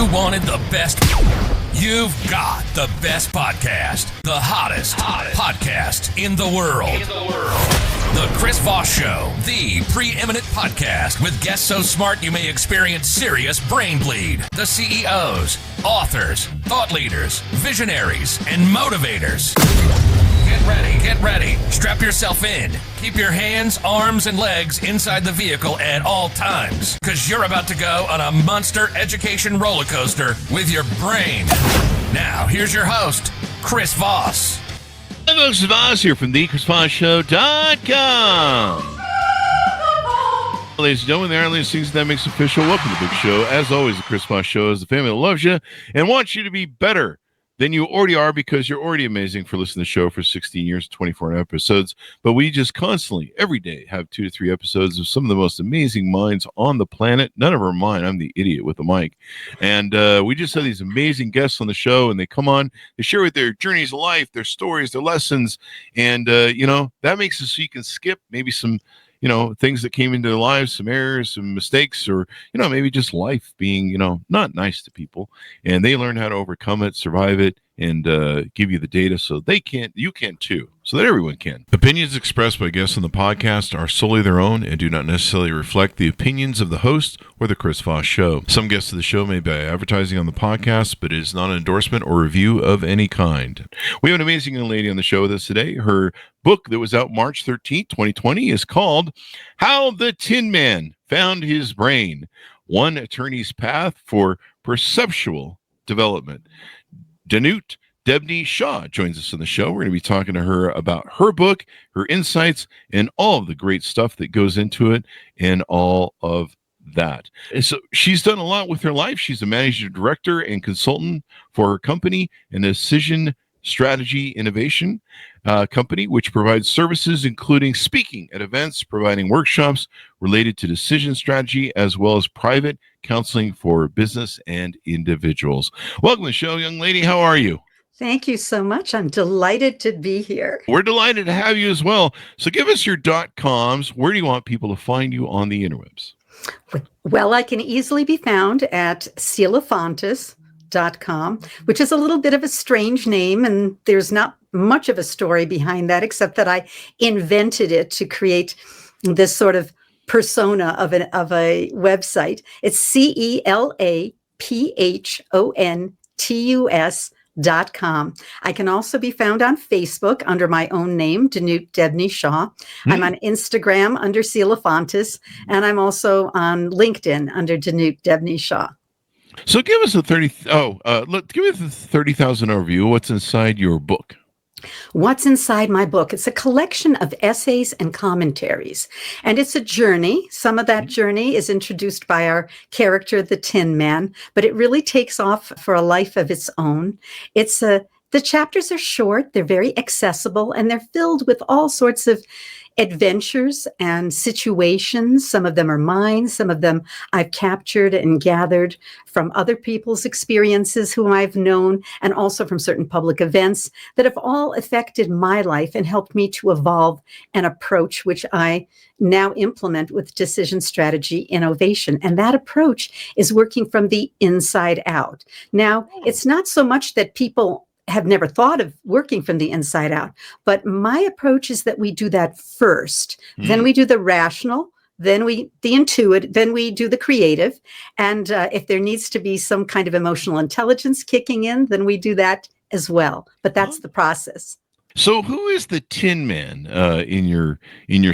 You wanted the best. You've got the best podcast. The hottest podcast in the world. The Chris Voss Show, the preeminent podcast with guests so smart you may experience serious brain bleed. The CEOs, authors, thought leaders, visionaries, and motivators. Get ready. Strap yourself in. Keep your hands, arms, and legs inside the vehicle at all times, because you're about to go on a monster education roller coaster with your brain. Now, here's your host, Chris Voss. Hi, folks. Voss here from the ChrisVossShow.com. Ladies and gentlemen, the Ireland Things That Makes Official. Welcome to the big show. As always, the Chris Voss Show is the family that loves you and wants you to be better than you already are, because you're already amazing for listening to the show for 16 years, 24 episodes. But we just constantly, every day, have 2 to 3 episodes of some of the most amazing minds on the planet. None of them are mine. I'm the idiot with the mic. And we just have these amazing guests on the show, and they come on, they share with their journeys of life, their stories, their lessons. And, that makes it so you can skip maybe some, things that came into their lives, some errors, some mistakes, or, maybe just life being, not nice to people. And they learn how to overcome it, survive it, and give you the data so you can too, so that everyone can. Opinions expressed by guests on the podcast are solely their own and do not necessarily reflect the opinions of the host or the Chris Voss Show. Some guests of the show may be advertising on the podcast, but it is not an endorsement or review of any kind. We have an amazing young lady on the show with us today. Her book that was out March 13th, 2020 is called How the Tin Man Found His Brain, One Attorney's Path for Perceptual Development. Danute Debney Shaw joins us on the show. We're going to be talking to her about her book, her insights, and all of the great stuff that goes into it and all of that. And so she's done a lot with her life. She's a managing director and consultant for her company, a decision strategy innovation company, which provides services including speaking at events, providing workshops related to decision strategy, as well as private counseling for business and individuals. Welcome to the show, young lady. How are you? Thank you so much. I'm delighted to be here. We're delighted to have you as well. So give us your .coms. Where do you want people to find you on the interwebs? Well, I can easily be found at Silefantis.com, which is a little bit of a strange name, and there's not much of a story behind that, except that I invented it to create this sort of persona of a website. It's CELAPHONTUS.com. I can also be found on Facebook under my own name, Danute Debney Shaw. I'm on Instagram under Silefantis, and I'm also on LinkedIn under Danute Debney Shaw. So give us a 30,000 overview. What's inside your book? What's inside my book? It's a collection of essays and commentaries, and it's a journey. Some of that journey is introduced by our character, the Tin Man, but it really takes off for a life of its own. The chapters are short, they're very accessible, and they're filled with all sorts of adventures and situations. Some of them are mine. Some of them I've captured and gathered from other people's experiences whom I've known, and also from certain public events that have all affected my life and helped me to evolve an approach which I now implement with decision strategy innovation. And that approach is working from the inside out. Now, it's not so much that people have never thought of working from the inside out, but my approach is that we do that first. Then we do the rational, then the intuitive, then we do the creative. And if there needs to be some kind of emotional intelligence kicking in, then we do that as well. But that's the process. So who is the Tin Man in your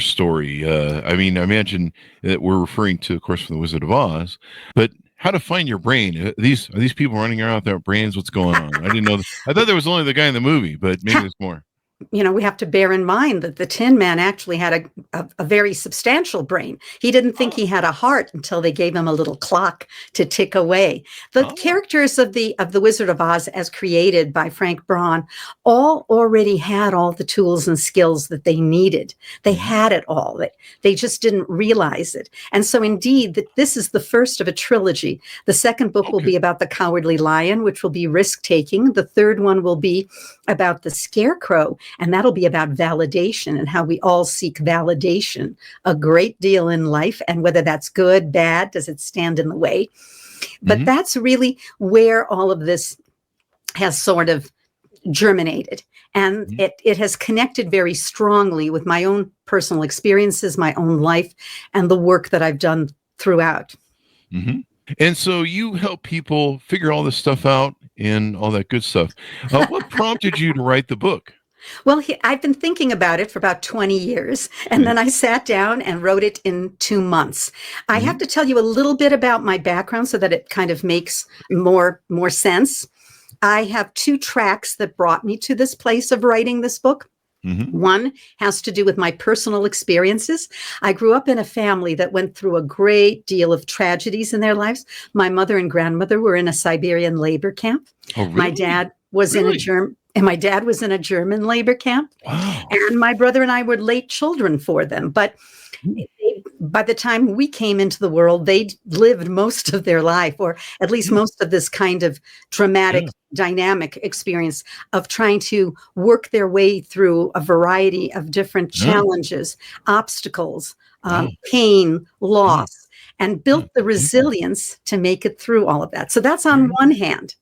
story? I imagine that we're referring to, of course, from the Wizard of Oz, but how to find your brain. Are these people running around with their brains? What's going on? I didn't know. I thought there was only the guy in the movie, but maybe there's more. We have to bear in mind that the Tin Man actually had a very substantial brain. He didn't think he had a heart until they gave him a little clock to tick away. The characters of the Wizard of Oz, as created by Frank Braun, all already had all the tools and skills that they needed. They had it all. They just didn't realize it. And so indeed, this is the first of a trilogy. The second book will be about the Cowardly Lion, which will be risk-taking. The third one will be about the Scarecrow, and that'll be about validation and how we all seek validation a great deal in life, and whether that's good, bad, does it stand in the way? But that's really where all of this has sort of germinated. And it has connected very strongly with my own personal experiences, my own life, and the work that I've done throughout. And so you help people figure all this stuff out and all that good stuff. What prompted you to write the book? Well, I've been thinking about it for about 20 years, and then I sat down and wrote it in 2 months. I have to tell you a little bit about my background so that it kind of makes more sense. I have 2 tracks that brought me to this place of writing this book. One has to do with my personal experiences. I grew up in a family that went through a great deal of tragedies in their lives. My mother and grandmother were in a Siberian labor camp. Oh, really? My dad was in a German labor camp. Wow. And my brother and I were late children for them. But by the time we came into the world, they'd lived most of their life, or at least most of this kind of dramatic, dynamic experience of trying to work their way through a variety of different challenges, obstacles, pain, loss, and built the resilience to make it through all of that. So that's on one hand.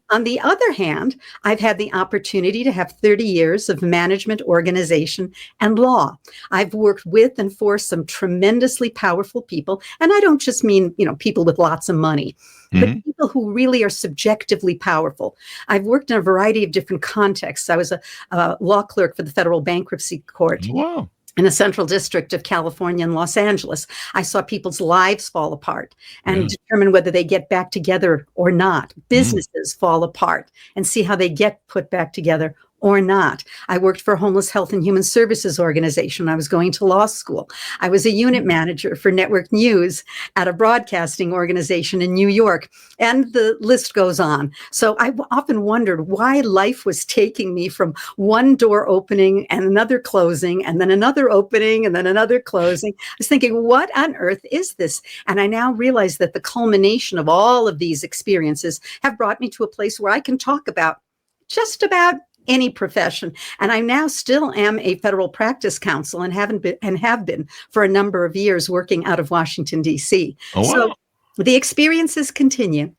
On the other hand, I've had the opportunity to have 30 years of management, organization, and law. I've worked with and for some tremendously powerful people. And I don't just mean, people with lots of money, but people who really are subjectively powerful. I've worked in a variety of different contexts. I was a law clerk for the Federal Bankruptcy Court. Wow. In the Central District of California in Los Angeles. I saw people's lives fall apart and determine whether they get back together or not. Businesses fall apart and see how they get put back together or not. I worked for a homeless health and human services organization when I was going to law school. I was a unit manager for network news at a broadcasting organization in New York, and the list goes on. So I often wondered why life was taking me from one door opening and another closing, and then another opening and then another closing. I was thinking, what on earth is this? And I now realize that the culmination of all of these experiences have brought me to a place where I can talk about just about any profession. And I now still am a federal practice counsel and have been for a number of years working out of Washington, D.C. Oh, wow. So the experiences continue.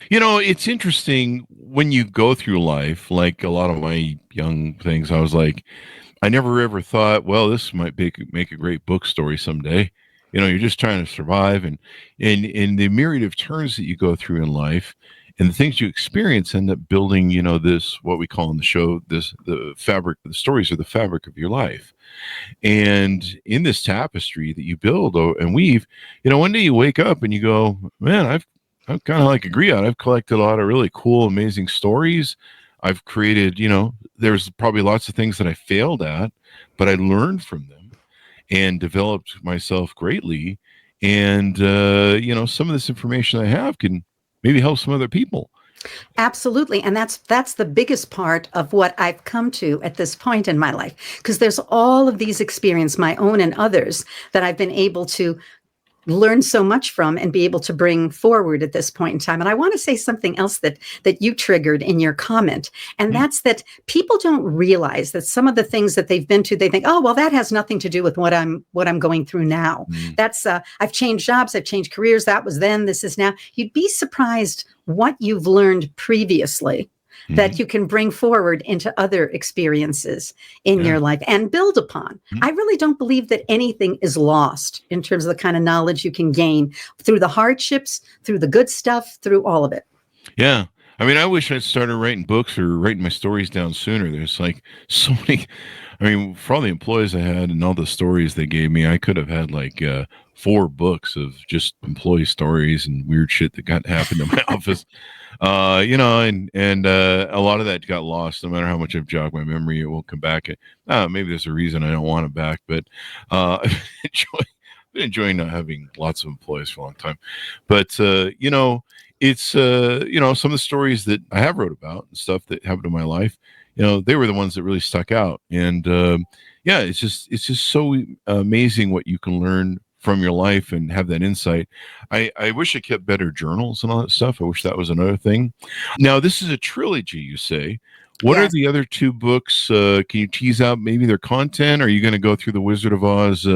It's interesting when you go through life, like a lot of my young things, I was like, I never ever thought, well, this might make a great book story someday. You're just trying to survive, and the myriad of turns that you go through in life and the things you experience end up building, this, what we call in the show, the fabric. The stories are the fabric of your life. And in this tapestry that you build and weave, one day you wake up and you go, man, I'm kind of like a griot. I've collected a lot of really cool, amazing stories. I've created, there's probably lots of things that I failed at, but I learned from them and developed myself greatly. And, some of this information I have can maybe help some other people. Absolutely. And that's the biggest part of what I've come to at this point in my life, because there's all of these experiences, my own and others, that I've been able to learn so much from and be able to bring forward at this point in time. And I want to say something else that you triggered in your comment. And that's that people don't realize that some of the things that they've been to, they think, oh, well, that has nothing to do with what I'm going through now. That's I've changed jobs, I've changed careers. That was then, this is now. You'd be surprised what you've learned previously that you can bring forward into other experiences in your life and build upon. I really don't believe that anything is lost in terms of the kind of knowledge you can gain through the hardships, through the good stuff, through all of it. Yeah. I mean, I wish I'd started writing books or writing my stories down sooner. There's like so many, for all the employees I had and all the stories they gave me, I could have had like 4 books of just employee stories and weird shit that happened in my office. And a lot of that got lost. No matter how much I've jogged my memory, it won't come back. Maybe there's a reason I don't want it back, but I've been enjoying not having lots of employees for a long time. But it's some of the stories that I have wrote about and stuff that happened in my life, they were the ones that really stuck out. And it's just so amazing what you can learn from your life and have that insight. I wish I kept better journals and all that stuff. I wish that was another thing. Now, this is a trilogy, you say. What are the other 2 books? Can you tease out maybe their content? Are you going to go through the Wizard of Oz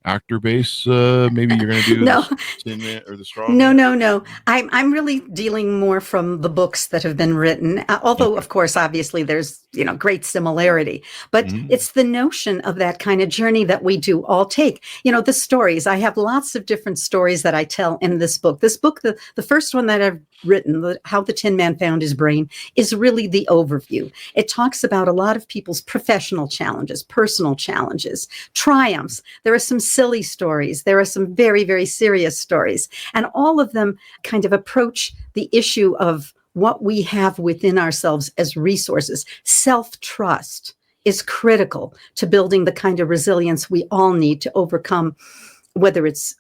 actor base? Maybe you're going to do No. the Tin Man or the Strong No, Man? no, no. I'm really dealing more from the books that have been written. Although, Okay. of course, obviously, there's great similarity. But Mhm. it's the notion of that kind of journey that we do all take. The stories. I have lots of different stories that I tell in this book. This book, the first one that I've written, How the Tin Man Found His Brain, is really the overview. It talks about a lot of people's professional challenges, personal challenges, triumphs. There are some silly stories. There are some very, very serious stories. And all of them kind of approach the issue of what we have within ourselves as resources. Self-trust is critical to building the kind of resilience we all need to overcome, whether it's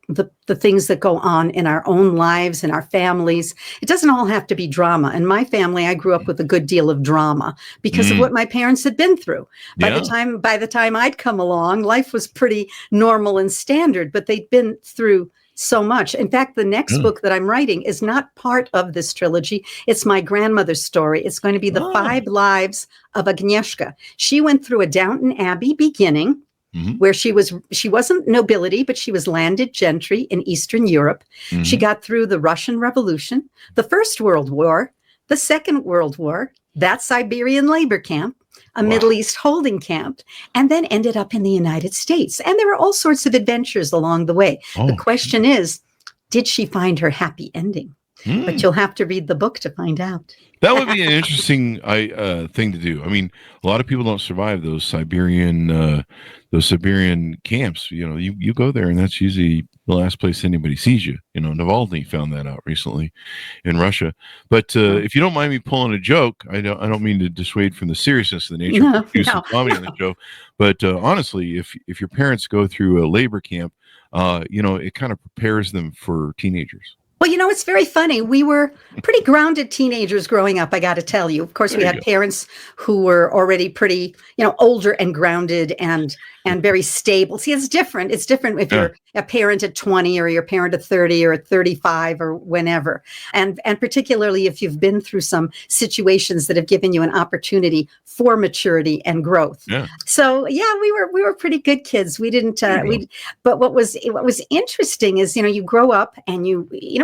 the things that go on in our own lives, in our families. It doesn't all have to be drama. In my family, I grew up with a good deal of drama because of what my parents had been through. By the time I'd come along, life was pretty normal and standard, but they'd been through so much. In fact, the next book that I'm writing is not part of this trilogy. It's my grandmother's story. It's going to be the 5 lives of Agnieszka. She went through a Downton Abbey beginning, where she wasn't nobility, but she was landed gentry in Eastern Europe. She got through the Russian Revolution, the First World War, the Second World War, that Siberian labor camp, a Middle East holding camp, and then ended up in the United States. And there were all sorts of adventures along the way. The question is, did she find her happy ending? But you'll have to read the book to find out. That would be an interesting thing to do. I mean, a lot of people don't survive those Siberian camps. You go there, and that's usually the last place anybody sees you. Navalny found that out recently in Russia. But if you don't mind me pulling a joke, I don't mean to dissuade from the seriousness of the nature of some comedy on the show. But honestly, if your parents go through a labor camp, it kind of prepares them for teenagers. Well, it's very funny. We were pretty grounded teenagers growing up, I got to tell you. Of course, we had parents who were already pretty, older and grounded and very stable. See, it's different. It's different if you're a parent at 20 or you're a parent at 30 or at 35 or whenever. And particularly if you've been through some situations that have given you an opportunity for maturity and growth. Yeah. So, we were pretty good kids. We didn't, but what was interesting is, you grow up and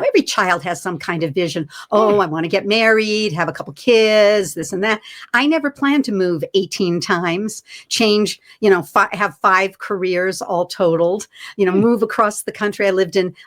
every child has some kind of vision. Oh, I want to get married, have a couple kids, this and that. I never planned to move 18 times, change, have 5 careers all totaled, move across the country.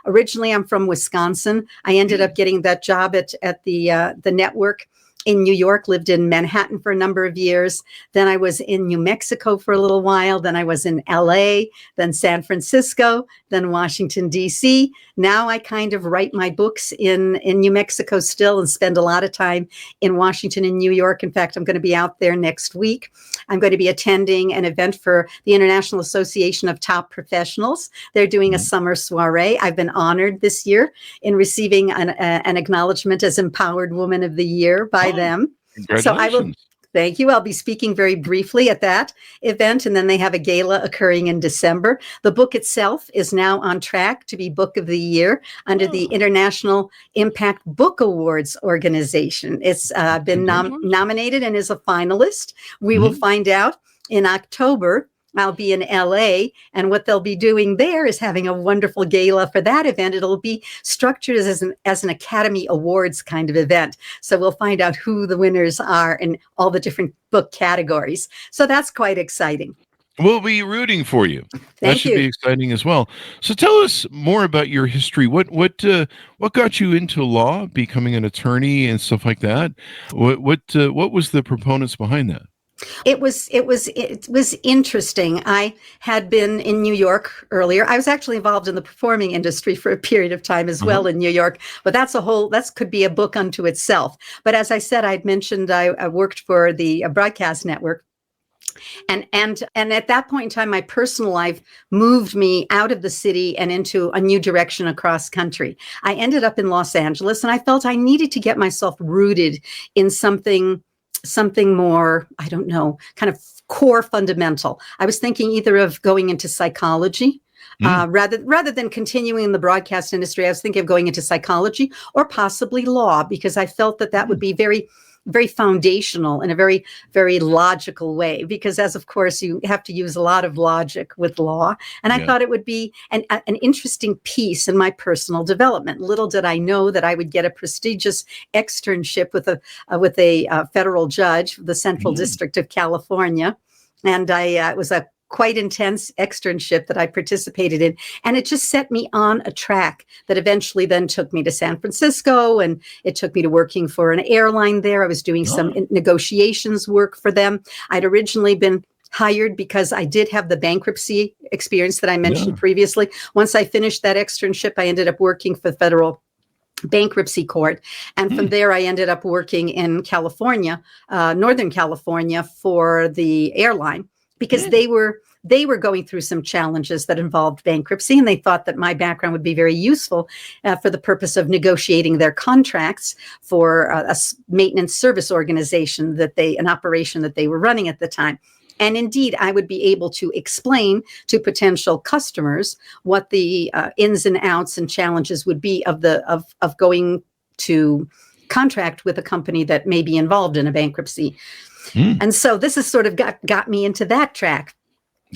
Originally I'm from Wisconsin. I ended up getting that job at the network in New York, lived in Manhattan for a number of years. Then I was in New Mexico for a little while. Then I was in LA, then San Francisco, then Washington, D.C. Now I kind of write my books in New Mexico still and spend a lot of time in Washington and New York. In fact, I'm going to be out there next week. I'm going to be attending an event for the International Association of Top Professionals. They're doing a summer soiree. I've been honored this year in receiving an acknowledgement as Empowered Woman of the Year by them. So I will. Thank you. I'll be speaking very briefly at that event, and then they have a gala occurring in December. The book itself is now on track to be Book of the Year under the International Impact Book Awards organization. It's been nominated and is a finalist. We will find out in October. I'll be in LA, and what they'll be doing there is having a wonderful gala for that event. It'll be structured as an Academy Awards kind of event. So we'll find out who the winners are in all the different book categories. So that's quite exciting. We'll be rooting for you. That should be exciting as well. So tell us more about your history. What got you into law, becoming an attorney and stuff like that? What was the proponents behind that? It was interesting. I had been in New York earlier. I was actually involved in the performing industry for a period of time as well in New York, but that could be a book unto itself. But as I said, I'd mentioned I worked for the broadcast network. And at that point in time, my personal life moved me out of the city and into a new direction across country. I ended up in Los Angeles, and I felt I needed to get myself rooted in something more, I don't know, kind of core fundamental. I was thinking either of going into psychology, rather than continuing in the broadcast industry. I was thinking of going into psychology or possibly law, because I felt that would be very, very foundational in a very, very logical way, because as of course you have to use a lot of logic with law. And I thought it would be an interesting piece in my personal development. Little did I know that I would get a prestigious externship with a federal judge, the Central District of California. And it was a quite intense externship that I participated in. And it just set me on a track that eventually then took me to San Francisco, and it took me to working for an airline there. I was doing some negotiations work for them. I'd originally been hired because I did have the bankruptcy experience that I mentioned previously. Once I finished that externship, I ended up working for the federal bankruptcy court. And from there, I ended up working in California, Northern California, for the airline, because they were going through some challenges that involved bankruptcy, and they thought that my background would be very useful for the purpose of negotiating their contracts for a maintenance service organization an operation that they were running at the time. And indeed, I would be able to explain to potential customers what the ins and outs and challenges would be of going to contract with a company that may be involved in a bankruptcy. And so this has sort of got me into that track.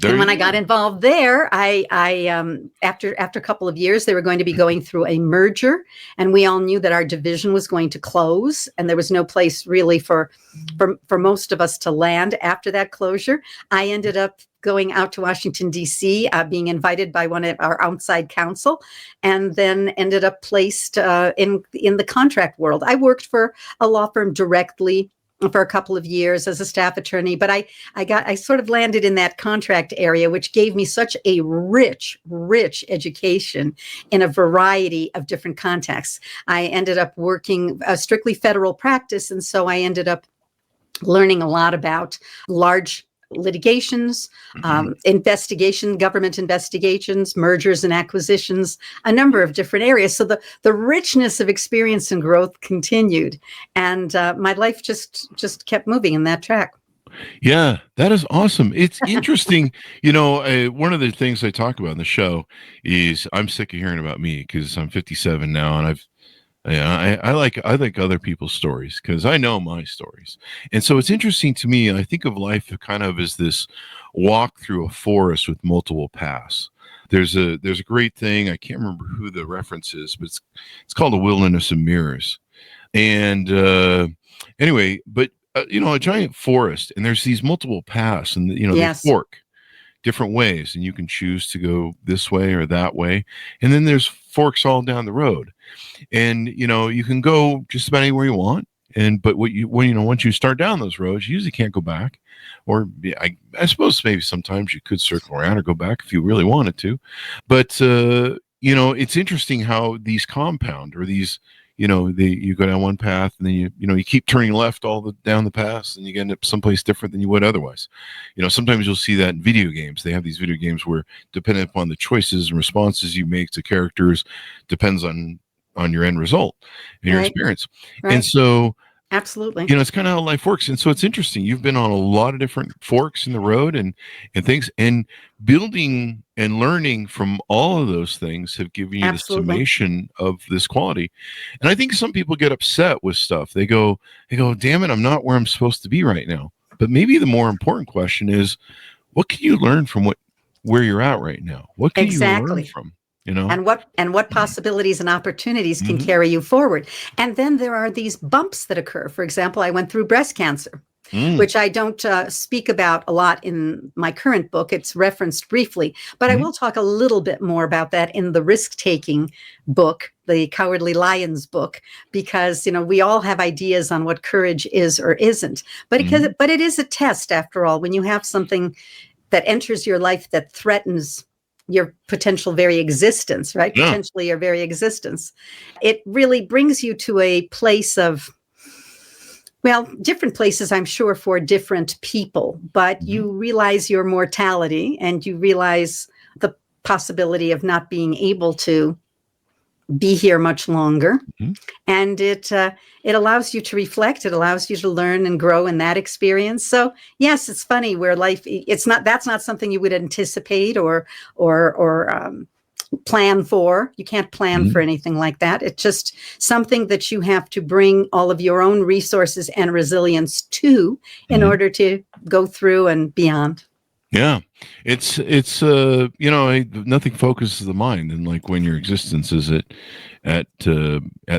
And when I got involved there, I after a couple of years, they were going to be going through a merger, and we all knew that our division was going to close, and there was no place really for most of us to land after that closure. I ended up going out to Washington, D.C., being invited by one of our outside counsel, and then ended up placed in the contract world. I worked for a law firm directly for a couple of years as a staff attorney, but I sort of landed in that contract area, which gave me such a rich education in a variety of different contexts. I ended up working strictly federal practice, and so I ended up learning a lot about large litigations, government investigations, mergers and acquisitions, a number of different areas. So the richness of experience and growth continued, and my life just kept moving in that track. Yeah, that is awesome. It's interesting. One of the things I talk about in the show is I'm sick of hearing about me because I'm 57 now, and I like other people's stories because I know my stories. And so it's interesting to me. I think of life kind of as this walk through a forest with multiple paths. There's a great thing. I can't remember who the reference is, but it's called A Wilderness of Mirrors. And anyway, but a giant forest, and there's these multiple paths, and they fork different ways, and you can choose to go this way or that way. And then there's forks all down the road, and you can go just about anywhere you want. But once you start down those roads, you usually can't go back. Or I suppose maybe sometimes you could circle around or go back if you really wanted to. But it's interesting how these compound, or these you go down one path, and then you keep turning left down the path, and you end up someplace different than you would otherwise. Sometimes you'll see that in video games. They have these video games where, depending upon the choices and responses you make to characters, depends on your end result and your experience. Right. And so, absolutely, it's kind of how life works. And so it's interesting. You've been on a lot of different forks in the road and things, and building and learning from all of those things have given you the summation of this quality. And I think some people get upset with stuff. They go, damn it, I'm not where I'm supposed to be right now. But maybe the more important question is, what can you learn from where you're at right now? What can you learn from? And what possibilities and opportunities can carry you forward. And then there are these bumps that occur. For example, I went through breast cancer, which I don't speak about a lot in my current book. It's referenced briefly, but I will talk a little bit more about that in the risk-taking book, the Cowardly Lions book, because we all have ideas on what courage is or isn't. But it is a test, after all, when you have something that enters your life that threatens your potential very existence, right? Yeah. Potentially your very existence. It really brings you to a place of, different places, I'm sure, for different people, but you realize your mortality, and you realize the possibility of not being able to be here much longer. And it allows you to reflect. It allows you to learn and grow in that experience. So yes, it's funny where life, that's not something you would anticipate or plan for. You can't plan for anything like that. It's just something that you have to bring all of your own resources and resilience to in order to go through and beyond. Yeah, it's nothing focuses the mind, and like when your existence is at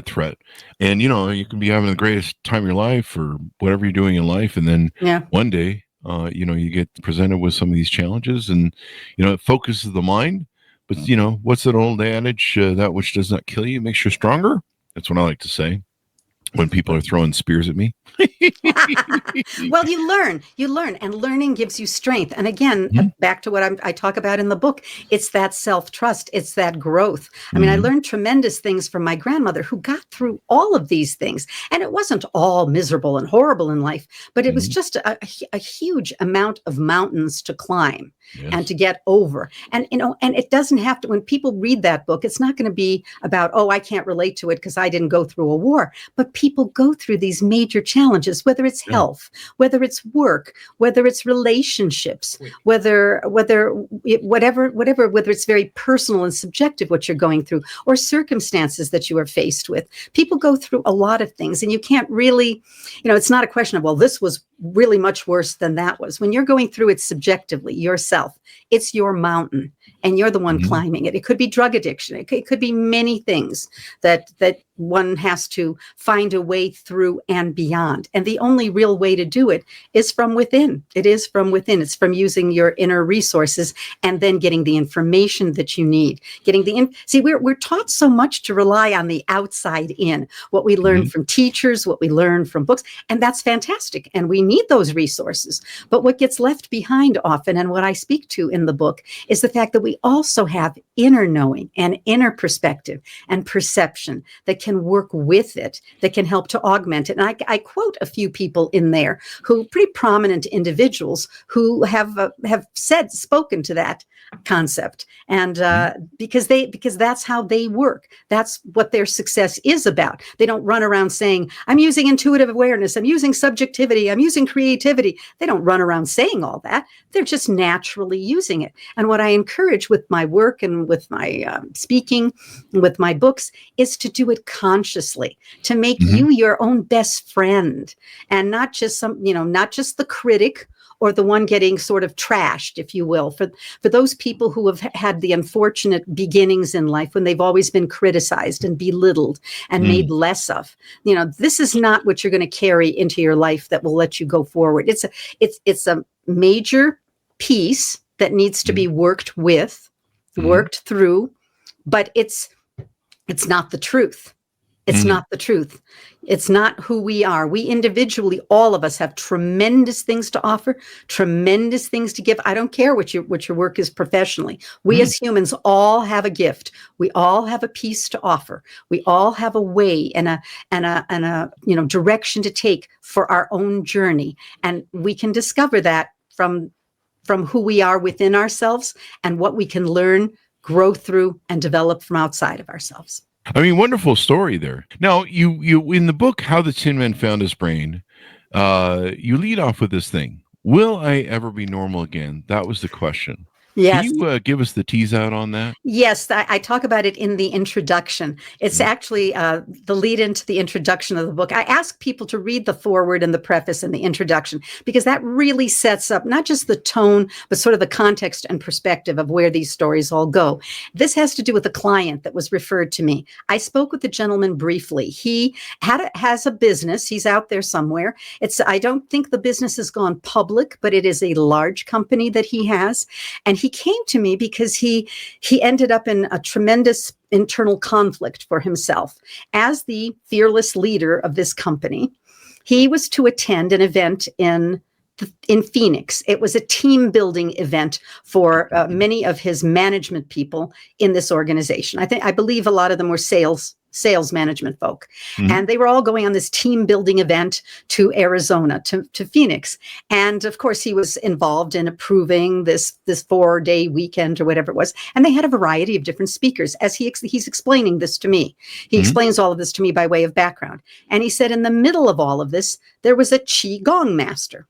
threat, and you can be having the greatest time of your life or whatever you're doing in life, and then one day you get presented with some of these challenges, and it focuses the mind. But what's that old adage? That which does not kill you makes you stronger. That's what I like to say when people are throwing spears at me. Well, you learn, and learning gives you strength. And again, back to what I talk about in the book, it's that self-trust. It's that growth. I mean, I learned tremendous things from my grandmother who got through all of these things. And it wasn't all miserable and horrible in life, but it was just a huge amount of mountains to climb and to get over. And, and it doesn't have to, when people read that book, it's not going to be about, oh, I can't relate to it because I didn't go through a war. But people go through these major challenges, whether it's health, whether it's work, whether it's relationships, whether it's very personal and subjective what you're going through, or circumstances that you are faced with. People go through a lot of things, and you can't really, it's not a question of, well, this was really much worse than that was. When you're going through it subjectively, yourself, it's your mountain, and you're the one climbing it. It could be drug addiction. It could be many things that one has to find a way through and beyond. And the only real way to do it is from within. It is from within. It's from using your inner resources and then getting the information that you need. See, we're taught so much to rely on the outside in, what we learn from teachers, what we learn from books, and that's fantastic. And we need those resources. But what gets left behind often, and what I speak to in the book, is the fact that we also have inner knowing and inner perspective and perception that can work with it, that can help to augment it. And I quote a few people in there who pretty prominent individuals who have spoken to that concept, and because that's how they work. That's what their success is about. They don't run around saying, I'm using intuitive awareness, I'm using subjectivity, I'm using creativity. They don't run around saying all that. They're just naturally using it. And what I encourage with my work and with my speaking, with my books, is to do it consciously, to make you your own best friend, and not just not just the critic or the one getting sort of trashed, if you will, for those people who have had the unfortunate beginnings in life when they've always been criticized and belittled and made less of. This is not what you're going to carry into your life that will let you go forward. It's a major piece that needs to be worked with, worked through, but it's not the truth. It's not the truth. It's not who we are. We individually, all of us, have tremendous things to offer, tremendous things to give. I don't care what your work is professionally. We as humans all have a gift. We all have a piece to offer. We all have a way and a direction to take for our own journey. And we can discover that from who we are within ourselves and what we can learn, grow through, and develop from outside of ourselves. I mean, wonderful story there. Now, you in the book, How the Tin Man Found His Brain, you lead off with this thing. Will I ever be normal again? That was the question. Yes. Can you give us the tease out on that? Yes, I talk about it in the introduction. It's actually the lead into the introduction of the book. I ask people to read the foreword and the preface and the introduction, because that really sets up not just the tone, but sort of the context and perspective of where these stories all go. This has to do with a client that was referred to me. I spoke with the gentleman briefly. He has a business. He's out there somewhere. I don't think the business has gone public, but it is a large company that he has. And he came to me because he ended up in a tremendous internal conflict for himself. As the fearless leader of this company, he was to attend an event in Phoenix. It was a team building event for many of his management people in this organization. I believe a lot of them were sales management folk. And they were all going on this team building event to Arizona, to Phoenix. And of course, he was involved in approving this 4-day weekend or whatever it was. And they had a variety of different speakers. As he's explaining this to me, he explains all of this to me by way of background. And he said in the middle of all of this, there was a Qi Gong master.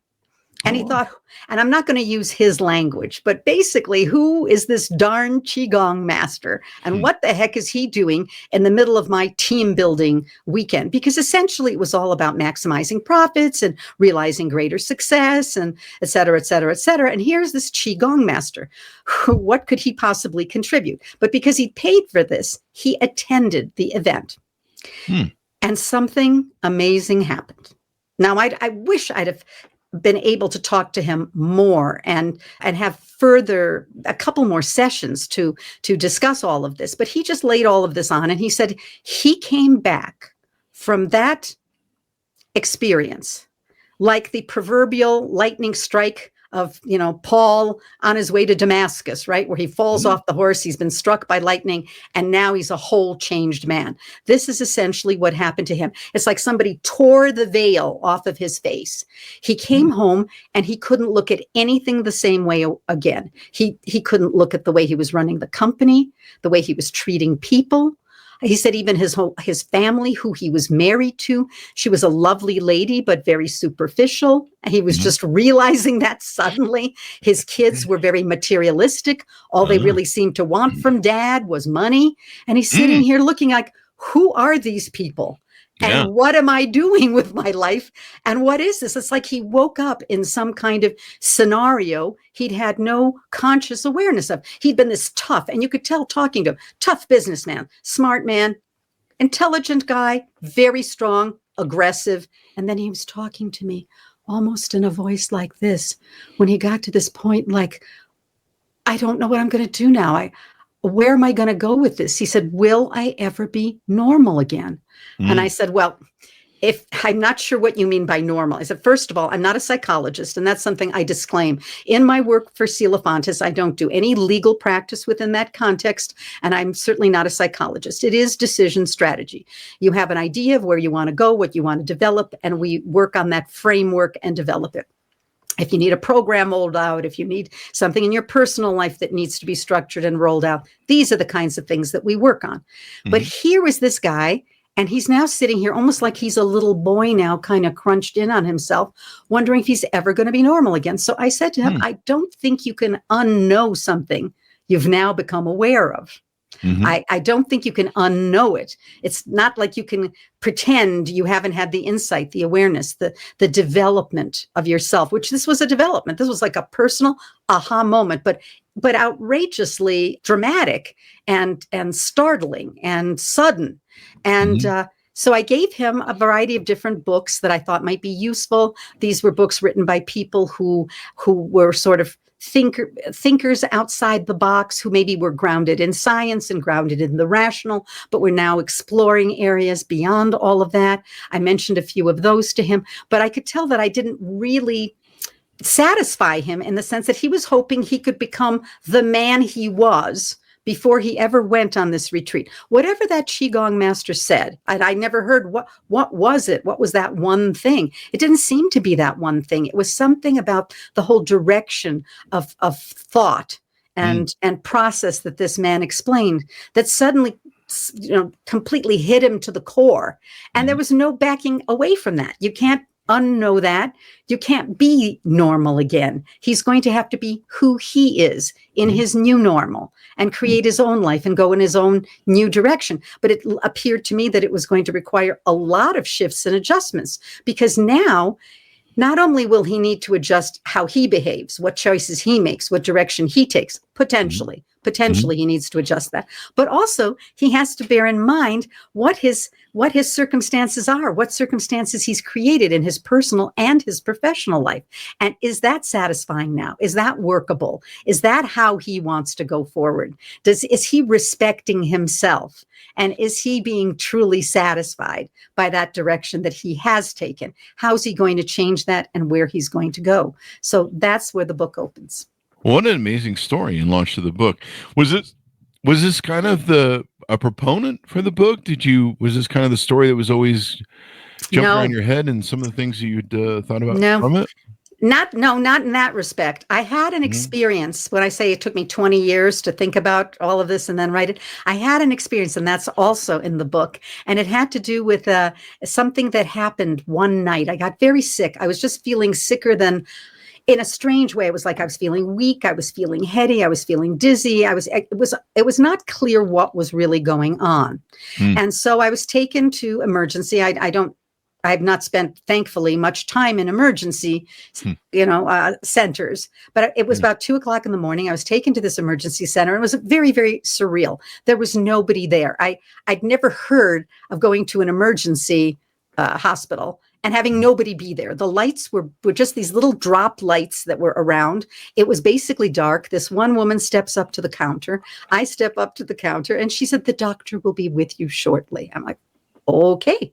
And he thought, and I'm not going to use his language, but basically, who is this darn Qigong master? And what the heck is he doing in the middle of my team building weekend? Because essentially it was all about maximizing profits and realizing greater success and et cetera, et cetera, et cetera. And here's this Qigong master. What could he possibly contribute? But because he paid for this, he attended the event. And something amazing happened. Now, I wish I'd have been able to talk to him more and have a couple more sessions to discuss all of this. But he just laid all of this on, and he said he came back from that experience like the proverbial lightning strike of, Paul on his way to Damascus, right? Where he falls off the horse, he's been struck by lightning, and now he's a whole changed man. This is essentially what happened to him. It's like somebody tore the veil off of his face. He came home and he couldn't look at anything the same way again. He couldn't look at the way he was running the company, the way he was treating people. He said even his family, who he was married to, she was a lovely lady, but very superficial. He was just realizing that suddenly. His kids were very materialistic. All they really seemed to want from dad was money. And he's sitting here looking like, who are these people? And what am I doing with my life? And what is this? It's like he woke up in some kind of scenario he'd had no conscious awareness of. He'd been this tough, and you could tell talking to him, tough businessman, smart man, intelligent guy, very strong, aggressive. And then he was talking to me almost in a voice like this. When he got to this point, like, I don't know what I'm going to do now. Where am I going to go with this? He said, will I ever be normal again? And I said, well, if I'm not sure what you mean by normal. I said, first of all, I'm not a psychologist, and that's something I disclaim. In my work for Silafantis, I don't do any legal practice within that context, and I'm certainly not a psychologist. It is decision strategy. You have an idea of where you want to go, what you want to develop, and we work on that framework and develop it. If you need a program rolled out, if you need something in your personal life that needs to be structured and rolled out, these are the kinds of things that we work on. But here was this guy, and he's now sitting here almost like he's a little boy now, kind of crunched in on himself, wondering if he's ever going to be normal again. So I said to him, I don't think you can unknow something you've now become aware of. I don't think you can unknow it. It's not like you can pretend you haven't had the insight, the awareness, the development of yourself, which this was a development. This was like a personal aha moment, but outrageously dramatic and startling and sudden. And so I gave him a variety of different books that I thought might be useful. These were books written by people who were sort of thinkers outside the box, who maybe were grounded in science and grounded in the rational, but were now exploring areas beyond all of that. I mentioned a few of those to him, but I could tell that I didn't really satisfy him in the sense that he was hoping he could become the man he was before he ever went on this retreat. Whatever that Qigong master said, and I never heard what was it? What was that one thing? It didn't seem to be that one thing. It was something about the whole direction of thought and process that this man explained that suddenly, completely hit him to the core. And there was no backing away from that. You can't unknow that. You can't be normal again. He's going to have to be who he is in his new normal and create his own life and go in his own new direction. But it appeared to me that it was going to require a lot of shifts and adjustments, because now not only will he need to adjust how he behaves, what choices he makes, what direction he takes, potentially he needs to adjust that, but also he has to bear in mind what his circumstances are, what circumstances he's created in his personal and his professional life. And is that satisfying now? Is that workable? Is that how he wants to go forward? Is he respecting himself? And is he being truly satisfied by that direction that he has taken? How's he going to change that, and where he's going to go? So that's where the book opens. What an amazing story and launch to the book. Was this kind of a proponent for the book? Was this kind of the story that was always jumping around your head, and some of the things that you'd thought about from it? Not in that respect. I had an experience. When I say it took me 20 years to think about all of this and then write it, I had an experience, and that's also in the book. And it had to do with something that happened one night. I got very sick. I was just feeling sicker than in a strange way, it was like I was feeling weak, I was feeling heady, I was feeling dizzy. It was not clear what was really going on. And so I was taken to emergency. I have not spent, thankfully, much time in emergency, centers. But it was about 2:00 in the morning. I was taken to this emergency center. It was very, very surreal. There was nobody there. I'd never heard of going to an emergency hospital and having nobody be there. The lights were just these little drop lights that were around. It was basically dark. This one woman steps up to the counter. I step up to the counter, and she said, "The doctor will be with you shortly." I'm like, okay.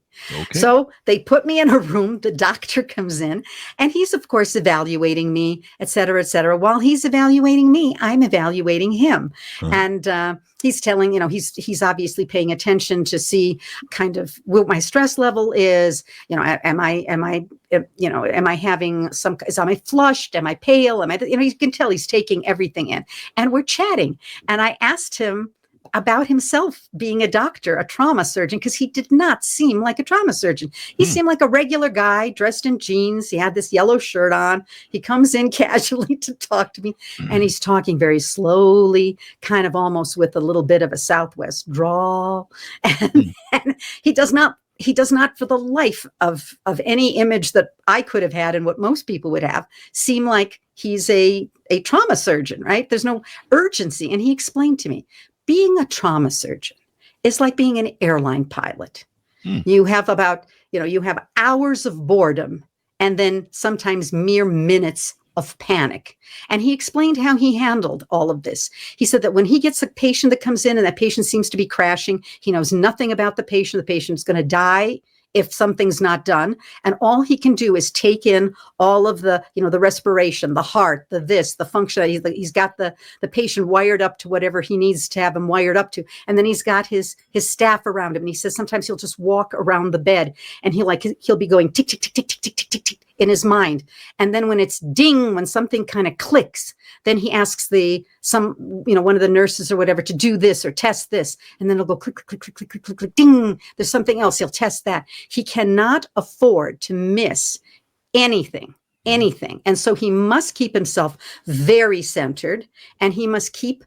So they put me in a room. The doctor comes in, and he's, of course, evaluating me, et cetera, et cetera. While he's evaluating me, I'm evaluating him. And he's telling, he's obviously paying attention to see kind of what my stress level is. Am I having am I flushed? Am I pale? You can tell he's taking everything in. And we're chatting. And I asked him about himself being a doctor, a trauma surgeon, because he did not seem like a trauma surgeon. He seemed like a regular guy dressed in jeans. He had this yellow shirt on. He comes in casually to talk to me, and he's talking very slowly, kind of almost with a little bit of a Southwest drawl. And he does not, for the life of any image that I could have had and what most people would have, seem like he's a trauma surgeon, right? There's no urgency. And he explained to me, being a trauma surgeon is like being an airline pilot. You have you have hours of boredom and then sometimes mere minutes of panic. And he explained how he handled all of this. He said that when he gets a patient that comes in and that patient seems to be crashing, he knows nothing about the patient. The patient's going to die if something's not done. And all he can do is take in all of the, the respiration, the heart, the function. He's got the patient wired up to whatever he needs to have him wired up to. And then he's got his staff around him. And he says sometimes he'll just walk around the bed and he'll be going tick, tick, tick, tick, tick, tick, tick, tick, tick in his mind. And then when it's ding, when something kind of clicks, then he asks one of the nurses or whatever to do this or test this. And then it'll go click, click, click, click, click, click, click, ding. There's something else. He'll test that. He cannot afford to miss anything. And so he must keep himself very centered, and he must keep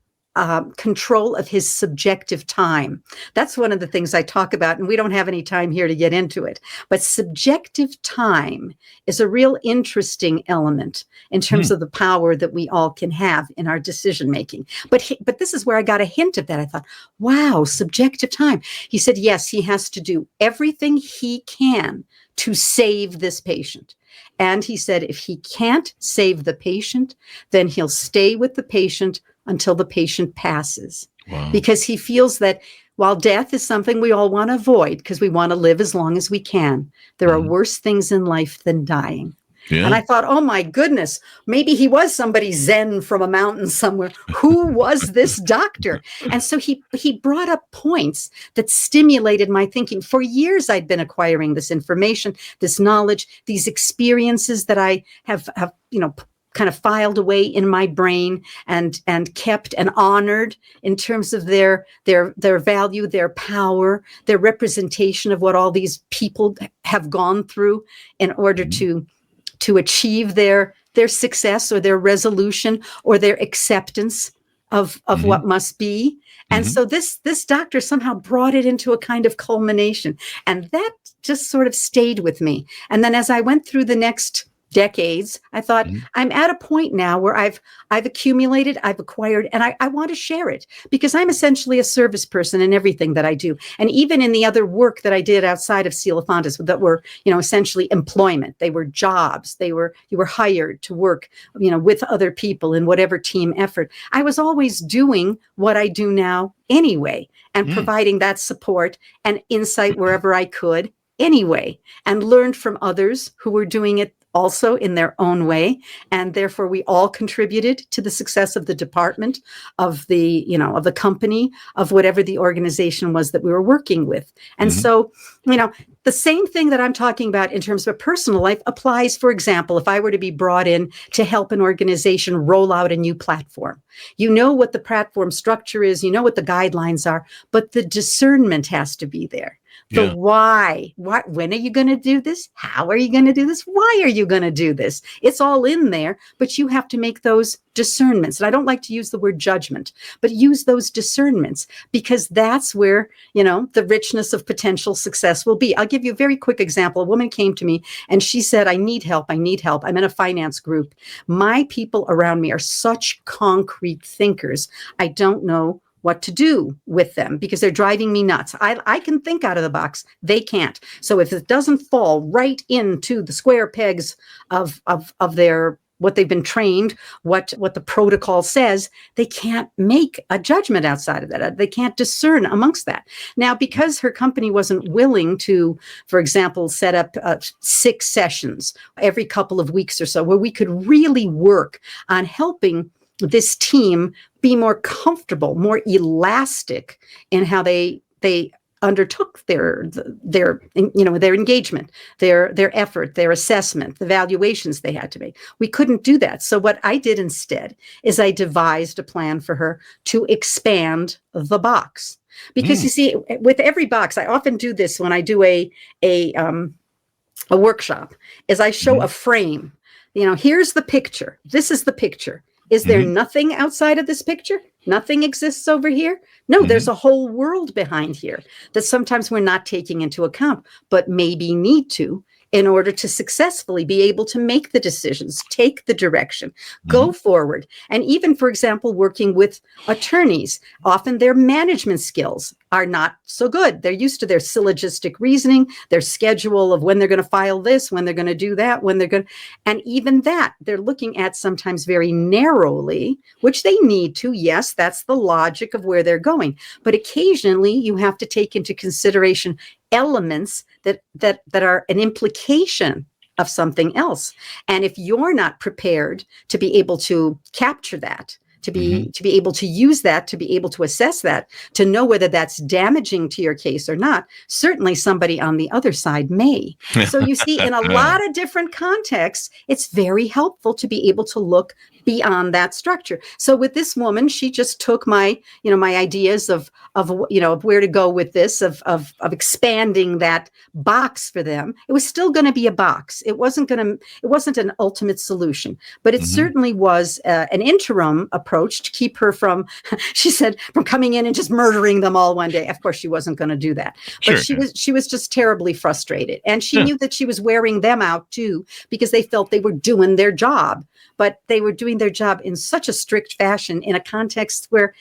control of his subjective time. That's one of the things I talk about, and we don't have any time here to get into it. But subjective time is a real interesting element in terms of the power that we all can have in our decision making. But this is where I got a hint of that. I thought, wow, subjective time. He said, yes, he has to do everything he can to save this patient. And he said, if he can't save the patient, then he'll stay with the patient until the patient passes. Wow. Because he feels that while death is something we all want to avoid because we want to live as long as we can, there are worse things in life than dying. Yeah. And I thought, oh my goodness, maybe he was somebody Zen from a mountain somewhere. Who was this doctor? And so he brought up points that stimulated my thinking. For years, I'd been acquiring this information, this knowledge, these experiences that I have kind of filed away in my brain and kept and honored in terms of their value, their power, their representation of what all these people have gone through in order to achieve their success or their resolution or their acceptance of what must be. And so this doctor somehow brought it into a kind of culmination. And that just sort of stayed with me. And then as I went through the next decades, I thought, I'm at a point now where I've accumulated, I've acquired, and I want to share it because I'm essentially a service person in everything that I do. And even in the other work that I did outside of Cielafantes that were, essentially employment, they were jobs, you were hired to work, with other people in whatever team effort. I was always doing what I do now anyway, and providing that support and insight wherever I could anyway, and learned from others who were doing it also in their own way. And therefore we all contributed to the success of the department, of the company, of whatever the organization was that we were working with. And so, the same thing that I'm talking about in terms of a personal life applies, for example, if I were to be brought in to help an organization roll out a new platform. You know what the platform structure is, you know what the guidelines are, but the discernment has to be there. The Yeah. why. When are you going to do this? How are you going to do this? Why are you going to do this? It's all in there, but you have to make those discernments. And I don't like to use the word judgment, but use those discernments, because that's where, the richness of potential success will be. I'll give you a very quick example. A woman came to me and she said, I need help. I need help. I'm in a finance group. My people around me are such concrete thinkers. I don't know what to do with them because they're driving me nuts. I can think out of the box. They can't. So if it doesn't fall right into the square pegs of their what they've been trained, what the protocol says, they can't make a judgment outside of that. They can't discern amongst that. Now, because her company wasn't willing to, for example, set up 6 sessions every couple of weeks or so, where we could really work on helping this team be more comfortable, more elastic in how they undertook their engagement, their effort, their assessment, the valuations they had to make. We couldn't do that. So what I did instead is I devised a plan for her to expand the box. Because you see, with every box, I often do this when I do a workshop, is I show a frame. Here's the picture. This is the picture. Is there nothing outside of this picture? Nothing exists over here? No, there's a whole world behind here that sometimes we're not taking into account, but maybe need to in order to successfully be able to make the decisions, take the direction, go forward. And even, for example, working with attorneys, often their management skills are not so good. They're used to their syllogistic reasoning, their schedule of when they're going to file this, when they're going to do that, and even that, they're looking at sometimes very narrowly, which they need to. Yes, that's the logic of where they're going. But occasionally you have to take into consideration elements that are an implication of something else. And if you're not prepared to be able to capture that, to be able to use that, to be able to assess that, to know whether that's damaging to your case or not, certainly somebody on the other side may. So you see, in a lot of different contexts, it's very helpful to be able to look beyond that structure. So with this woman, she just took my ideas of where to go with this, of expanding that box for them. It was still going to be a box. It wasn't an ultimate solution, but it certainly was an interim approach to keep her from, she said, from coming in and just murdering them all one day. Of course, she wasn't going to do that, but she was just terribly frustrated, and she knew that she was wearing them out too, because they felt they were doing their job. But they were doing their job in such a strict fashion in a context where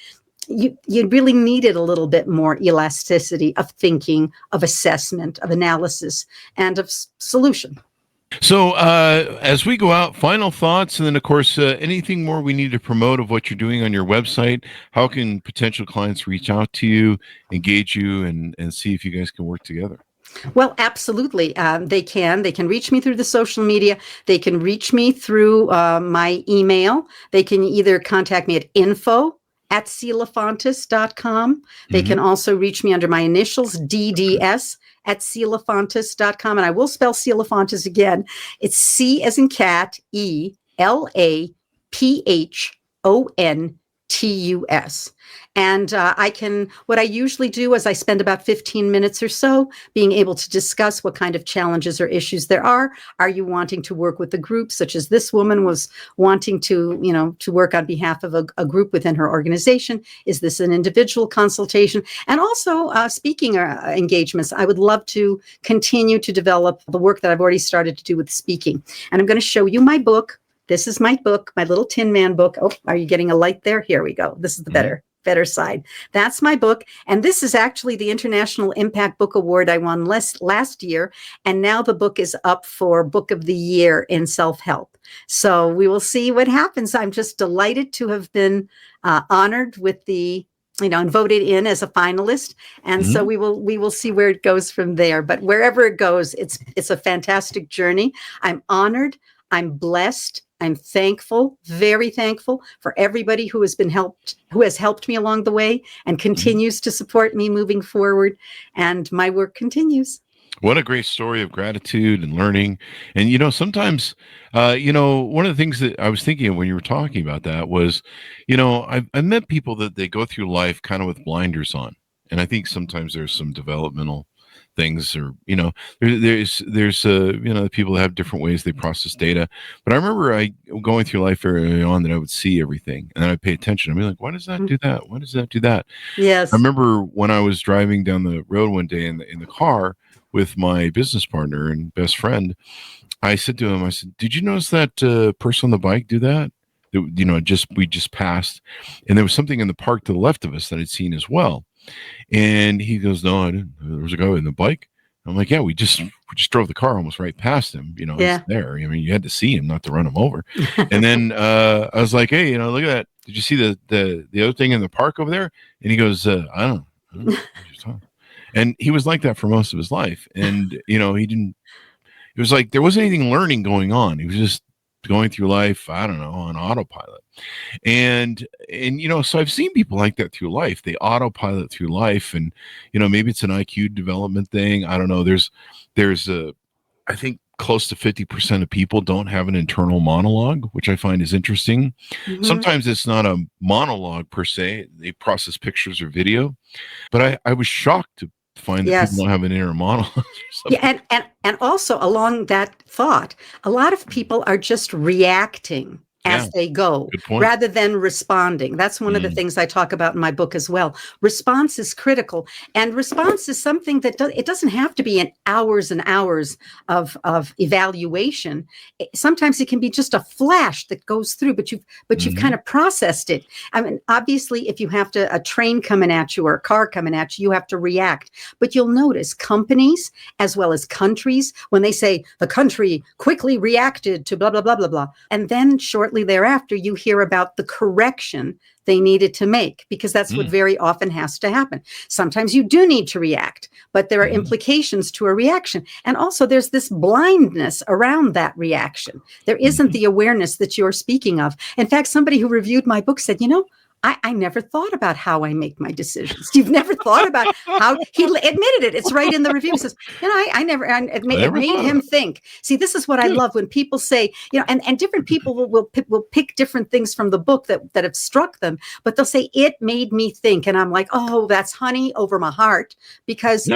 you really needed a little bit more elasticity of thinking, of assessment, of analysis, and of solution. So as we go out, final thoughts, and then, of course, anything more we need to promote of what you're doing on your website. How can potential clients reach out to you, engage you, and see if you guys can work together? Well, absolutely. They can reach me through the social media. They can reach me through my email. They can either contact me at info@clefantis.com. They can also reach me under my initials, DDS@clefantis.com. And I will spell Clefantis again. It's C as in cat, ELAPHONTUS. And what I usually do is I spend about 15 minutes or so being able to discuss what kind of challenges or issues there are. Are you wanting to work with a group, such as this woman was wanting to work on behalf of a group within her organization? Is this an individual consultation? And also speaking engagements. I would love to continue to develop the work that I've already started to do with speaking. And I'm going to show you my book. This is my book, my little Tin Man book. Oh, are you getting a light there? Here we go. This is the better side. That's my book. And this is actually the International Impact Book Award I won last year. And now the book is up for Book of the Year in Self-Help. So we will see what happens. I'm just delighted to have been honored with and voted in as a finalist. And so we will see where it goes from there. But wherever it goes, it's a fantastic journey. I'm honored. I'm blessed. I'm thankful, very thankful for everybody who has helped me along the way and continues to support me moving forward. And my work continues. What a great story of gratitude and learning. And, sometimes, one of the things that I was thinking of when you were talking about that was, I met people that they go through life kind of with blinders on. And I think sometimes there's some developmental things, or there's people that have different ways they process data. But I remember going through life early on that I would see everything, and then I'd pay attention. I'd be like, why does that do that? Why does that do that? Yes. I remember when I was driving down the road one day in the car with my business partner and best friend, I said to him, I said, did you notice that person on the bike do that? We just passed, and there was something in the park to the left of us that I'd seen as well. And he goes, no, I didn't. There was a guy in the bike. I'm like, yeah, we just drove the car almost right past him. He's there. I mean, you had to see him not to run him over. And then I was like, hey, look at that. Did you see the other thing in the park over there? And he goes, I don't know what you're talking. And he was like that for most of his life. And he didn't. It was like there wasn't anything learning going on. He was just going through life, I don't know, on autopilot. And so I've seen people like that through life. They autopilot through life, and maybe it's an IQ development thing. I don't know. I think close to 50% of people don't have an internal monologue, which I find is interesting. Mm-hmm. Sometimes it's not a monologue per se. They process pictures or video, but I was shocked to find that people don't have an inner monologue. Yeah, and also along that thought, a lot of people are just reacting as they go rather than responding. That's one of the things I talk about in my book as well. Response is critical, and response is something that it doesn't have to be an hours and hours of evaluation. Sometimes it can be just a flash that goes through, but you've kind of processed it. I mean, obviously, if you have a train coming at you or a car coming at you, you have to react. But you'll notice companies as well as countries, when they say the country quickly reacted to blah, blah, blah, blah, blah, and then shortly thereafter, you hear about the correction they needed to make, because that's what very often has to happen. Sometimes you do need to react, but there are implications to a reaction. And also there's this blindness around that reaction. There isn't the awareness that you're speaking of. In fact, somebody who reviewed my book said, I never thought about how I make my decisions. You've never thought about how he admitted it. It's right in the review. He says, it made him think. See, this is what I love when people say, and different people will pick different things from the book that have struck them, but they'll say, it made me think. And I'm like, oh, that's honey over my heart, because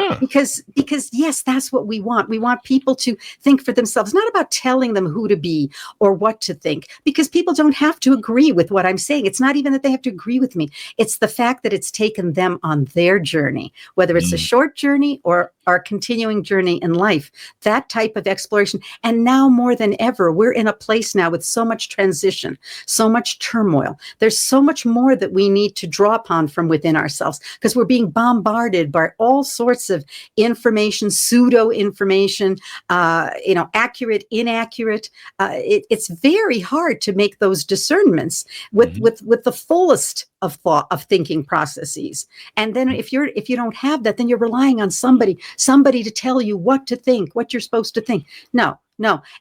yes, that's what we want. We want people to think for themselves, not about telling them who to be or what to think, because people don't have to agree with what I'm saying. It's not even that they have to agree with me. It's the fact that it's taken them on their journey, whether it's a short journey or our continuing journey in life, that type of exploration. And now more than ever, we're in a place now with so much transition, so much turmoil. There's so much more that we need to draw upon from within ourselves, because we're being bombarded by all sorts of information, pseudo information, accurate, inaccurate. It's very hard to make those discernments with the fullest of thought, of thinking processes. And then if you don't have that, then you're relying on somebody to tell you what to think, what you're supposed to think. No.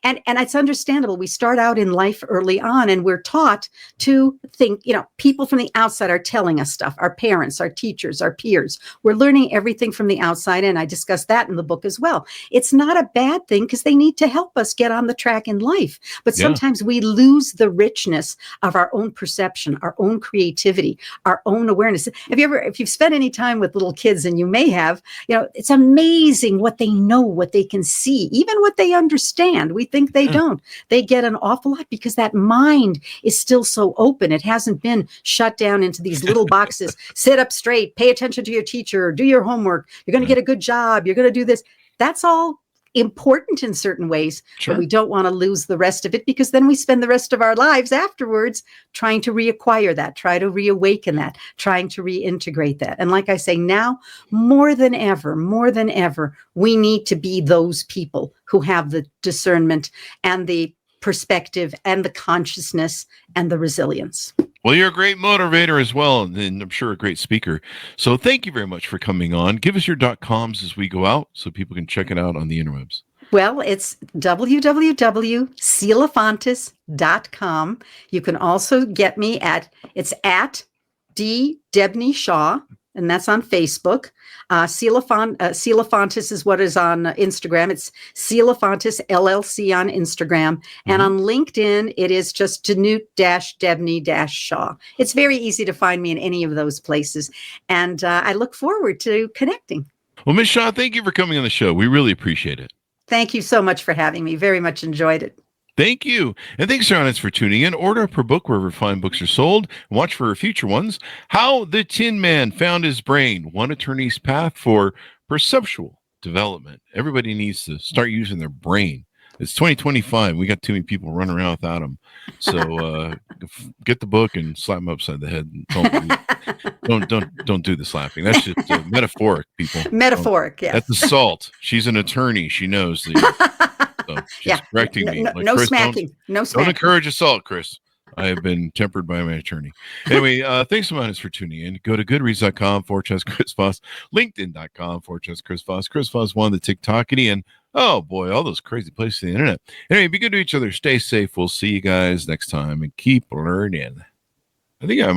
And it's understandable. We start out in life early on and we're taught to think, people from the outside are telling us stuff, our parents, our teachers, our peers. We're learning everything from the outside. And I discuss that in the book as well. It's not a bad thing, because they need to help us get on the track in life. But sometimes we lose the richness of our own perception, our own creativity, our own awareness. If you've spent any time with little kids, and you may have, it's amazing what they know, what they can see, even what they understand. We think they don't. They get an awful lot because that mind is still so open. It hasn't been shut down into these little boxes. Sit up straight, pay attention to your teacher, do your homework. You're going to get a good job. You're going to do this. That's all important in certain ways, but we don't want to lose the rest of it, because then we spend the rest of our lives afterwards trying to reacquire that, try to reawaken that, trying to reintegrate that. And like I say, now more than ever, we need to be those people who have the discernment and the perspective and the consciousness and the resilience. Well, you're a great motivator as well, and I'm sure a greite speaker. So thank you very much for coming on. Give us your .coms as we go out so people can check it out on the interwebs. Well, it's www.cielefantis.com. You can also get me at Debney Shaw, and that's on Facebook. Cielefantis is what is on Instagram. It's Cielefantis LLC on Instagram. And on LinkedIn, it is just Danute-Debney-Shaw. It's very easy to find me in any of those places. And I look forward to connecting. Well, Ms. Shaw, thank you for coming on the show. We really appreciate it. Thank you so much for having me. Very much enjoyed it. Thank you. And thanks, your audience, for tuning in. Order per book wherever fine books are sold. And watch for future ones. How the Tin Man Found His Brain, One Attorney's Path for Perceptual Development. Everybody needs to start using their brain. It's 2025. We got too many people running around without them. So get the book and slap them upside the head. Don't do the slapping. That's just metaphoric, people. Metaphoric, yeah. That's assault. She's an attorney. She knows. So she's correcting me. No Chris, smacking. No smacking. Don't encourage assault, Chris. I have been tempered by my attorney. Anyway, thanks so much for tuning in. Go to goodreads.com/Chris Voss, LinkedIn.com/Chris Voss. Chris Voss won the TikTokity, and oh boy, all those crazy places on the internet. Anyway, be good to each other. Stay safe. We'll see you guys next time, and keep learning. I think I might